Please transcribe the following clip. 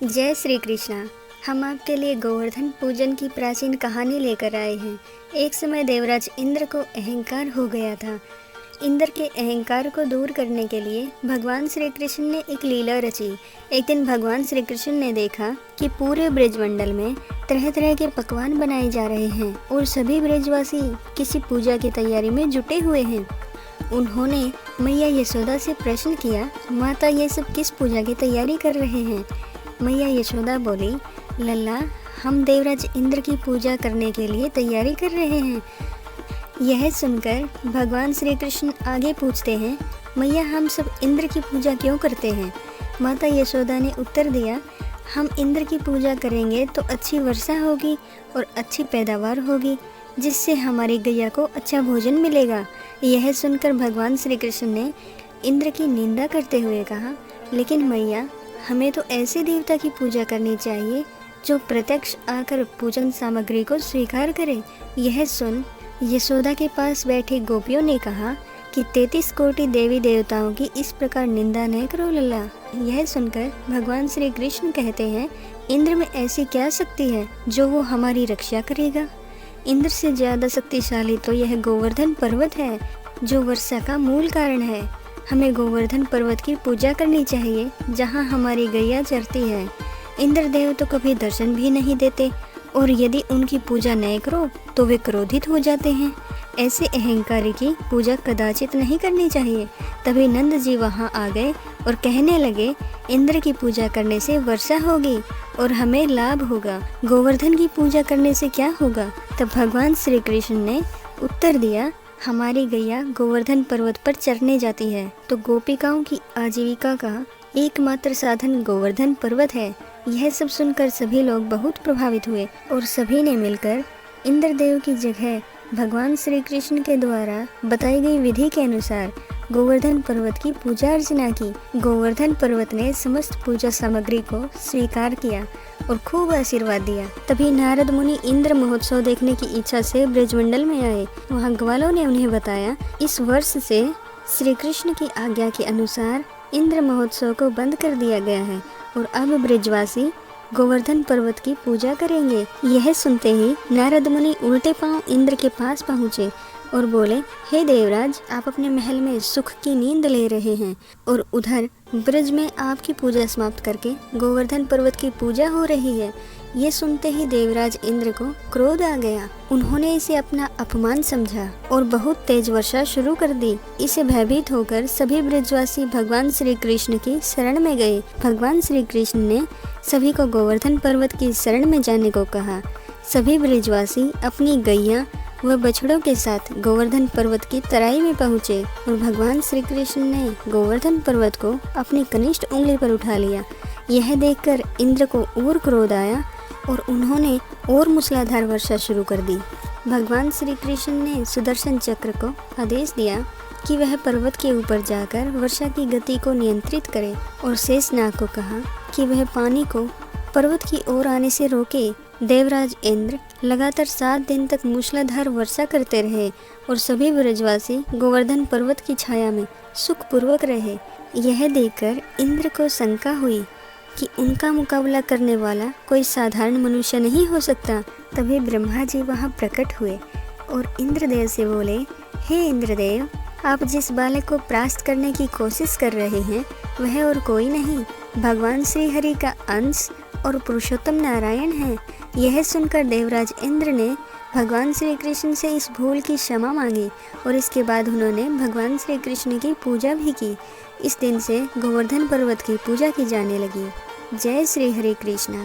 जय श्री कृष्णा। हम आपके लिए गोवर्धन पूजन की प्राचीन कहानी लेकर आए हैं। एक समय देवराज इंद्र को अहंकार हो गया था। इंद्र के अहंकार को दूर करने के लिए भगवान श्री कृष्ण ने एक लीला रची। एक दिन भगवान श्री कृष्ण ने देखा कि पूरे ब्रजमंडल में तरह तरह के पकवान बनाए जा रहे हैं और सभी ब्रजवासी किसी पूजा की तैयारी में जुटे हुए हैं। उन्होंने मैया यशोदा से प्रश्न किया, माता ये सब किस पूजा की तैयारी कर रहे हैं? मैया यशोदा बोली, लल्ला हम देवराज इंद्र की पूजा करने के लिए तैयारी कर रहे हैं। यह सुनकर भगवान श्री कृष्ण आगे पूछते हैं, मैया हम सब इंद्र की पूजा क्यों करते हैं? माता यशोदा ने उत्तर दिया, हम इंद्र की पूजा करेंगे तो अच्छी वर्षा होगी और अच्छी पैदावार होगी, जिससे हमारी गैया को अच्छा भोजन मिलेगा। यह सुनकर भगवान श्री कृष्ण ने इंद्र की निंदा करते हुए कहा, लेकिन मैया हमें तो ऐसे देवता की पूजा करनी चाहिए जो प्रत्यक्ष आकर पूजन सामग्री को स्वीकार करे। यह सुन यशोदा के पास बैठी गोपियों ने कहा कि 33 कोटि देवी देवताओं की इस प्रकार निंदा न करो लल्ला। यह सुनकर भगवान श्री कृष्ण कहते हैं, इंद्र में ऐसी क्या शक्ति है जो वो हमारी रक्षा करेगा? इंद्र से ज़्यादा शक्तिशाली तो यह गोवर्धन पर्वत है जो वर्षा का मूल कारण है। हमें गोवर्धन पर्वत की पूजा करनी चाहिए जहाँ हमारी गैया चरती है। इंद्र देव तो कभी दर्शन भी नहीं देते और यदि उनकी पूजा न करो तो वे क्रोधित हो जाते हैं। ऐसे अहंकारी की पूजा कदाचित नहीं करनी चाहिए। तभी नंद जी वहाँ आ गए और कहने लगे, इंद्र की पूजा करने से वर्षा होगी और हमें लाभ होगा। गोवर्धन की पूजा करने से क्या होगा? तब भगवान श्री कृष्ण ने उत्तर दिया, हमारी गैया गोवर्धन पर्वत पर चरने जाती है, तो गोपिकाओं की आजीविका का एकमात्र साधन गोवर्धन पर्वत है। यह सब सुनकर सभी लोग बहुत प्रभावित हुए और सभी ने मिलकर इंद्रदेव की जगह भगवान श्री कृष्ण के द्वारा बताई गई विधि के अनुसार गोवर्धन पर्वत की पूजा अर्चना की। गोवर्धन पर्वत ने समस्त पूजा सामग्री को स्वीकार किया और खूब आशीर्वाद दिया। तभी नारद मुनि इंद्र महोत्सव देखने की इच्छा से ब्रजमंडल में आए। वहाँ ग्वालों ने उन्हें बताया, इस वर्ष से श्री कृष्ण की आज्ञा के अनुसार इंद्र महोत्सव को बंद कर दिया गया है और अब ब्रजवासी गोवर्धन पर्वत की पूजा करेंगे। यह सुनते ही नारद मुनि उल्टे पांव इंद्र के पास पहुँचे और बोले, हे देवराज, आप अपने महल में सुख की नींद ले रहे हैं और उधर ब्रज में आपकी पूजा समाप्त करके गोवर्धन पर्वत की पूजा हो रही है। ये सुनते ही देवराज इंद्र को क्रोध आ गया। उन्होंने इसे अपना अपमान समझा और बहुत तेज वर्षा शुरू कर दी। इसे भयभीत होकर सभी ब्रजवासी भगवान श्री कृष्ण की शरण में गए। भगवान श्री कृष्ण ने सभी को गोवर्धन पर्वत की शरण में जाने को कहा। सभी ब्रजवासी अपनी गैया व बछड़ों के साथ गोवर्धन पर्वत की तराई में पहुँचे और भगवान श्री कृष्ण ने गोवर्धन पर्वत को अपनी कनिष्ठ उंगली पर उठा लिया। यह देखकर इंद्र को और क्रोध आया और उन्होंने और मूसलाधार वर्षा शुरू कर दी। भगवान श्री कृष्ण ने सुदर्शन चक्र को आदेश दिया कि वह पर्वत के ऊपर जाकर वर्षा की गति को नियंत्रित करे और शेषनाग को कहा कि वह पानी को पर्वत की ओर आने से रोके। देवराज इंद्र लगातार 7 दिन तक मूसलाधार वर्षा करते रहे और सभी ब्रजवासी गोवर्धन पर्वत की छाया में सुखपूर्वक रहे। यह देखकर इंद्र को शंका हुई कि उनका मुकाबला करने वाला कोई साधारण मनुष्य नहीं हो सकता। तभी ब्रह्मा जी वहाँ प्रकट हुए और इंद्रदेव से बोले, हे इंद्रदेव, आप जिस बालक को परास्त करने की कोशिश कर रहे हैं वह और कोई नहीं, भगवान श्री हरि का अंश और पुरुषोत्तम नारायण है। यह सुनकर देवराज इंद्र ने भगवान श्री कृष्ण से इस भूल की क्षमा मांगी और इसके बाद उन्होंने भगवान श्री कृष्ण की पूजा भी की। इस दिन से गोवर्धन पर्वत की पूजा की जाने लगी। जय श्री हरि कृष्णा।